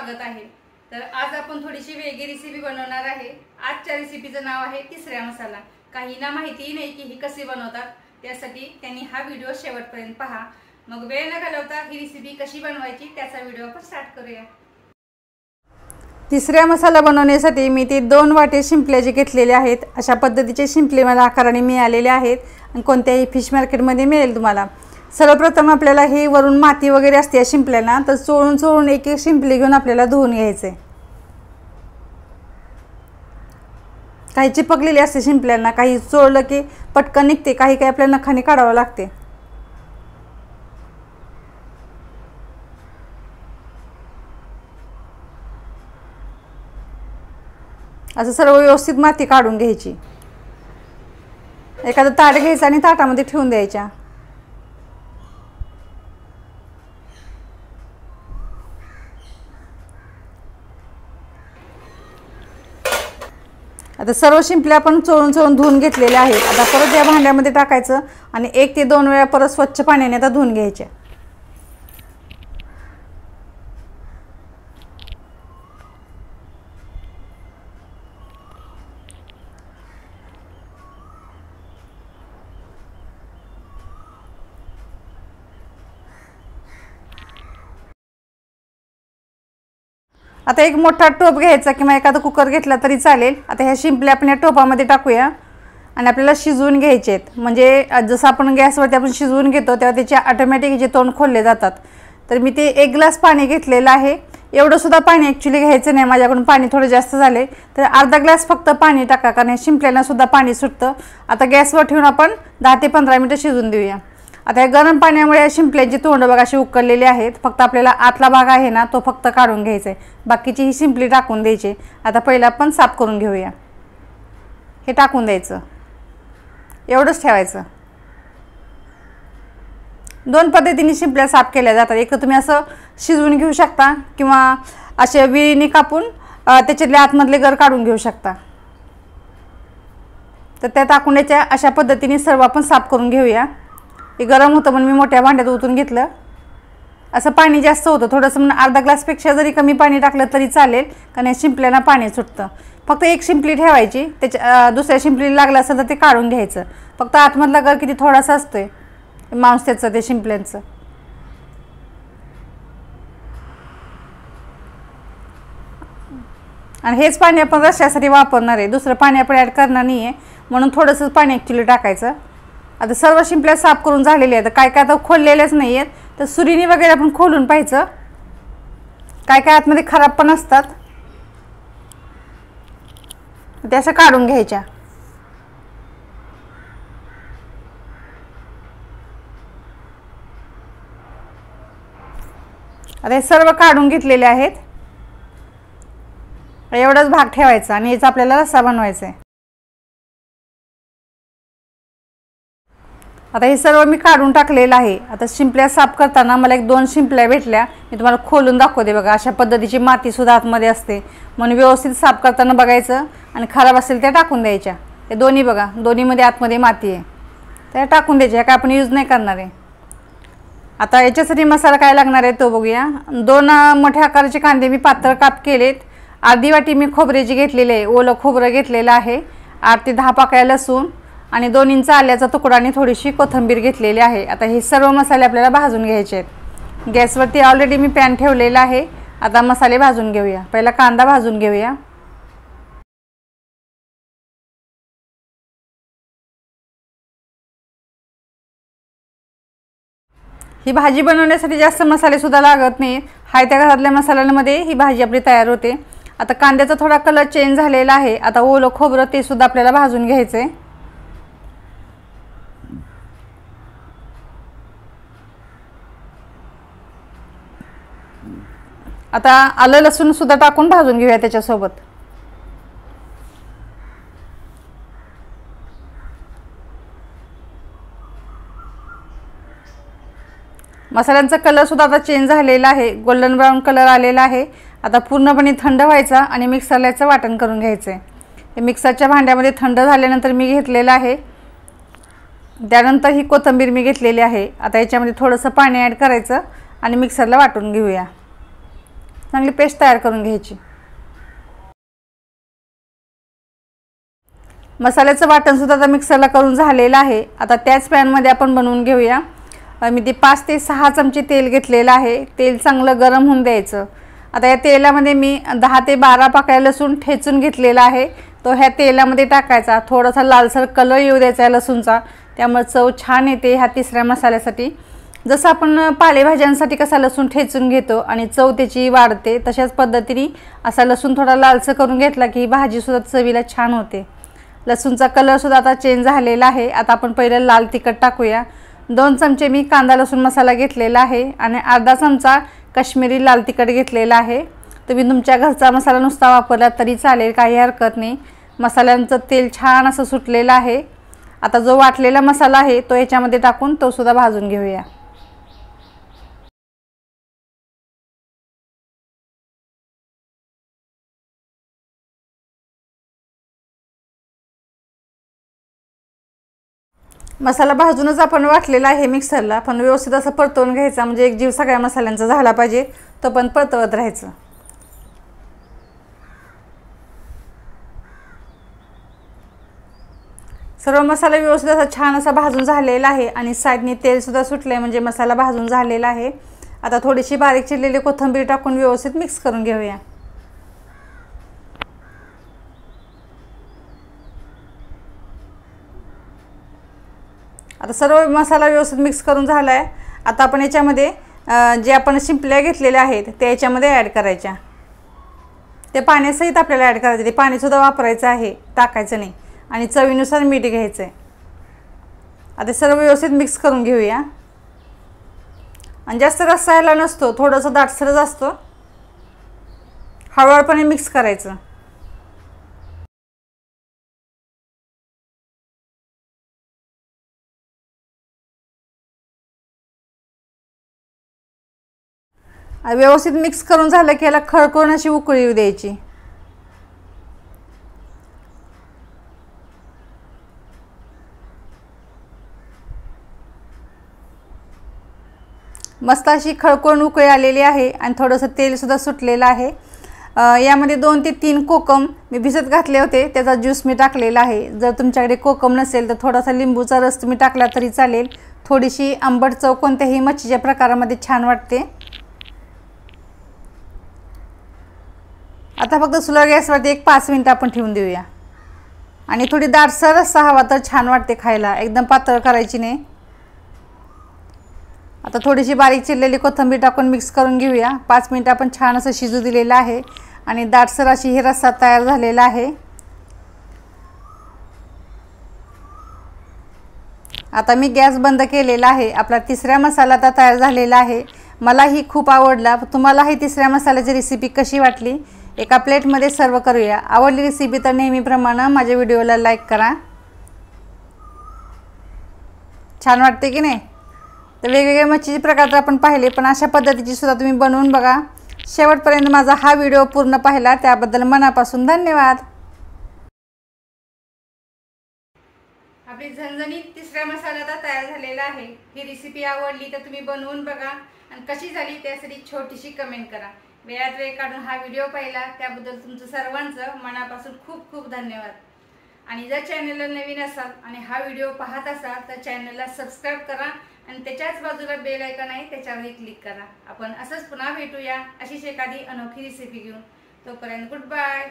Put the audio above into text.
स्वागत आहे। तर आज आपण थोडीशी वेगळी रेसिपी बनवणार आहे। आजच्या रेसिपीचं नाव आहे तिसऱ्या मसाला। काहींना माहिती नाही की ही कशी बनवतात, त्यासाठी त्यांनी हा व्हिडिओ शेवटपर्यंत पहा। मग वेळ न घालवता ही रेसिपी कशी बनवायची त्याचा व्हिडिओ आपण स्टार्ट करूया। तिसऱ्या मसाला बनवण्यासाठी मी ते 2 वाटे शिंपल्याचे घेतलेले आहेत। अशा पद्धतीचे शिंपले मला आकाराने मिळालेले आहेत आणि कोणत्याही फिश मार्केटमध्ये मिळेल तुम्हाला। सर्वप्रथम आपल्याला हे वरून माती वगैरे असते शिंपल्यांना, तर चोळून एक एक शिंपले घेऊन आपल्याला धुवून घ्यायचे। काही चिपकलेले असते शिंपल्यांना, काही चोळलं की पटकन निघते, काही आपल्या नखाने काढावं लागते। असं सर्व व्यवस्थित माती काढून घ्यायची। एखादं ताट घ्यायचं आणि ताटामध्ये ठेवून द्यायच्या। आता सर्व शिंपल्या आपण चोळून धुवून घेतलेले आहेत। आता परत या भांड्यामध्ये टाकायचं आणि 1 ते 2 वेळा परत स्वच्छ पाण्याने आता धुवून घ्यायचे। आता एक मोठा टोप घ्यायचा किंवा एखादा कुकर घेतला तरी चालेल। आता ह्या शिंपल्या आपण या टोपामध्ये टाकूया आणि आपल्याला शिजवून घ्यायचे आहेत। म्हणजे जसं आपण गॅसवरती आपण शिजवून घेतो तेव्हा त्याचे ऑटोमॅटिक जे तोंड खोलले जातात। तर मी ते 1 ग्लास पाणी घेतलेलं आहे। एवढं सुद्धा पाणी ॲक्च्युली घ्यायचं नाही, माझ्याकडून पाणी थोडं जास्त झाले, तर अर्धा ग्लास फक्त पाणी टाका, कारण या शिंपल्यांना सुद्धा पाणी सुटतं। आता गॅसवर ठेवून आपण 10 ते 15 मिनिटं शिजवून देऊया। आता या गरम पाण्यामुळे या शिंपल्यांची तोंड बघा अशी उकळलेली आहेत। फक्त आपल्याला आतला भाग आहे ना तो फक्त काढून घ्यायचा आहे, बाकीची ही शिंपली टाकून द्यायची। आता पहिला आपण साफ करून घेऊया। हे टाकून द्यायचं, एवढंच ठेवायचं। 2 पद्धतीने शिंपल्या साफ केल्या जातात। एक तर तुम्ही असं शिजवून घेऊ शकता किंवा अशा विळीने कापून त्याच्यातले आतमधले गर काढून घेऊ शकता। तर त्या टाकून द्यायच्या। अशा पद्धतीने सर्व आपण साफ करून घेऊया। हे गरम होतं म्हणून मी मोठ्या भांड्यात ओतून घेतलं। असं पाणी जास्त होतं थोडंसं, म्हणून अर्धा ग्लासपेक्षा जरी कमी पाणी टाकलं तरी चालेल, कारण या शिंपल्यांना पाणी सुटतं। फक्त 1 शिंपली ठेवायची, त्याच्या दुसऱ्या शिंपलीला लागलं असेल तर ते काढून घ्यायचं। फक्त आतमधला गर किती थोडासा असतोय मांस त्याचं, ते शिंपल्यांचं। आणि हेच पाणी आपण रश्श्यासाठी वापरणार आहे, दुसरं पाणी आपण ॲड करणार नाही आहे, म्हणून थोडंसं पाणी ॲक्च्युली टाकायचं। आता सर्व शिंपल्या साफ करून झालेल्या आहेत। काय आता खोललेल्याच नाही आहेत, तर सुरीने वगैरे आपण खोलून पाहायचं। काय आतमध्ये खराब पण असतात, ते असं काढून घ्यायच्या। आता हे सर्व काढून घेतलेले आहेत। एवढाच भाग ठेवायचा आणि याचा आपल्याला रस्सा बनवायचा आहे। आता हे सर्व मी काढून टाकलेलं आहे। आता शिंपल्या साफ करताना मला 1-2 शिंपल्या भेटल्या, मी तुम्हाला खोलून दाखवते बघा। अशा पद्धतीची माती सुद्धा आतमध्ये असते, म्हणून व्यवस्थित साफ करताना बघायचं आणि खराब असेल त्या टाकून द्यायच्या। हे दोन्ही बघा, दोन्हीमध्ये आतमध्ये माती आहे, त्या टाकून द्यायच्या, काय आपण यूज नाही करणार आहे। आता याच्यासाठी मसाला काय लागणार आहे तो बघूया। 2 मोठ्या आकाराचे कांदे मी पातळ काप केलेत। अर्धी वाटी मी खोबऱ्याची घेतलेली आहे, ओलं खोबरं घेतलेलं आहे। 8 ते 10 पाकळ्या लसूण आणि 2 इंच आल्याचा तुकडा आणि थोडीशी कोथिंबीर घेतलेली आहे। आता हे सर्व मसाले आपल्याला भाजून घ्यायचे आहेत। गॅसवरती ऑलरेडी मी पॅन ठेवलेला आहे। आता मसाले भाजून घेऊया। पहिला कांदा भाजून घेऊया। ही भाजी बनवण्यासाठी जास्त मसाले सुद्धा लागत नाही, हाय त्या घरातल्या मसाल्यांमध्ये ही भाजी आपली तयार होते। आता कांद्याचा थोडा कलर चेंज झालेला आहे। आता ओलं खोबरं ते सुद्धा आपल्याला भाजून घ्यायचं आहे। आता आलं लसूण सुद्धा टाकून भाजून घेऊया त्याच्यासोबत। मसाल्यांचा कलर सुद्धा आता चेंज झालेला आहे, गोल्डन ब्राऊन कलर आलेला आहे। आता पूर्णपणे थंड व्हायचा आणि मिक्सरला याचं वाटण करून घ्यायचं आहे। हे मिक्सरच्या भांड्यामध्ये थंड झाल्यानंतर मी घेतलेलं आहे। त्यानंतर ही कोथिंबीर मी घेतलेली आहे। आता याच्यामध्ये थोडंसं पाणी ॲड करायचं आणि मिक्सरला वाटून घेऊया। चांगली पेस्ट तयार करून घ्यायची। मसाल्याचं वाटणसुद्धा आता मिक्सरला करून झालेलं आहे। आता त्याच पॅनमध्ये आपण बनवून घेऊया। मी ते 5 ते 6 चमचे तेल घेतलेलं आहे। तेल चांगलं गरम होऊन द्यायचं। आता या तेलामध्ये मी 10 ते 12 पाकळ्या लसूण ठेचून घेतलेला आहे, तो ह्या तेलामध्ये टाकायचा। थोडासा लालसर कलर येऊ द्यायचा आहे लसूणचा, त्यामुळे चव छान येते ह्या तिसऱ्या मसाल्यासाठी। जसं आपण पालेभाज्यांसाठी कसा लसूण ठेचून घेतो आणि चव त्याची वाढते, तशाच पद्धतीने असा लसूण थोडा लालसर करून घेतला की भाजीसुद्धा चवीला छान होते। लसूणचा कलरसुद्धा आता चेंज झालेला आहे। आता आपण पहिलं लाल तिखट टाकूया। 2 चमचे मी कांदा लसूण मसाला घेतलेला आहे आणि अर्धा चमचा काश्मीरी लाल तिखट घेतलेला आहे। तुम्ही तुमच्या घरचा मसाला नुसता वापरला तरी चालेल, काही हरकत नाही। मसाल्यांचं तेल छान असं सुटलेलं आहे। आता जो वाटलेला मसाला आहे तो याच्यामध्ये टाकून तो सुद्धा भाजून घेऊया। मसाला भाजूनच आपण वाटलेला आहे मिक्सरला, पण व्यवस्थित असं परतवून घ्यायचा, म्हणजे एक जीव सगळ्या मसाल्यांचा झाला पाहिजे, तो पण परतवत राहायचं। सर्व मसाला व्यवस्थित असा छान असा भाजून झालेला आहे आणि साईडने तेल सुद्धा सुटले, म्हणजे मसाला भाजून झालेला आहे। आता थोडीशी बारीक चिरलेली कोथिंबीर टाकून व्यवस्थित मिक्स करून घेऊया। आता सर्व मसाला व्यवस्थित मिक्स करून झाला आहे। आता आपण याच्यामध्ये जे आपण शिंपल्या घेतलेल्या आहेत ते याच्यामध्ये ॲड करायच्या। ते पाण्यासहित आपल्याला ॲड करायचं, ते पाणीसुद्धा वापरायचं आहे, टाकायचं नाही। आणि चवीनुसार मीठ घ्यायचं आहे। आता सर्व व्यवस्थित मिक्स करून घेऊया। आणि जास्त रसायला नसतो, थोडंसं दाटसरच असतो, हळूहळूपणे मिक्स करायचं। व्यवस्थित मिक्स करून झालं की याला खळखळून अशी उकळी येऊ द्यायची। मस्त अशी खळखळून उकळी आलेली आहे आणि थोडंसं तेलसुद्धा सुटलेलं आहे। यामध्ये 2 ते 3 कोकम मी भिजत घातले होते, त्याचा ज्यूस मी टाकलेला आहे। जर तुमच्याकडे कोकम नसेल तर थोडासा लिंबूचा रस तुम्ही टाकला तरी चालेल। थोडीशी आंबट चव कोणत्याही मच्छीच्या प्रकारामध्ये छान वाटते। आता फक्त स्लो गॅसवरती एक 5 मिनिटं आपण ठेवून देऊया। आणि थोडी दाटसर रस्सा हवा तर छान वाटते खायला, एकदम पातळ करायची नाही। आता थोडीशी बारीक चिरलेली कोथिंबीर टाकून मिक्स करून घेऊया। 5 मिनिटं आपण छान असं शिजू दिलेलं आहे आणि दाटसर अशी ही रस्सा तयार झालेला आहे। आता मी गॅस बंद केलेला आहे। आपला तिसरा मसाला आता तयार झालेला आहे। मलाही खूप आवडला। तुम्हाला ही तिसऱ्या मसाल्याची रेसिपी कशी वाटली एका प्लेटमध्ये सर्व करूया। आवडली रेसिपी तर नेहमीप्रमाणे माझ्या व्हिडिओला लाईक करा। छान वाटते की नाही? तर वेगवेगळे मच्छीचे प्रकार तर आपण पाहिले, पण अशा पद्धतीची सुद्धा तुम्ही बनवून बघा। शेवटपर्यंत माझा हा व्हिडिओ पूर्ण पाहिला त्याबद्दल मनापासून धन्यवाद। आपली झणझणीत तिसरा मसाला आता तयार झालेला आहे। ही रेसिपी आवडली तर तुम्ही बनवून बघा आणि कशी झाली त्यासाठी छोटीशी कमेंट करा। वेळात वेळ काढून हा व्हिडिओ पाहिला त्याबद्दल तुमचं सर्वांचं मनापासून खूप खूप धन्यवाद। आणि जर चॅनलला नवीन असाल आणि हा व्हिडिओ पाहत असाल तर चॅनलला सबस्क्राईब करा आणि त्याच्याच बाजूला बेल आयकॉन आहे त्याच्यावरही क्लिक करा। आपण असंच पुन्हा भेटूया अशीच एखादी अनोखी रेसिपी घेऊन। तोपर्यंत गुड बाय।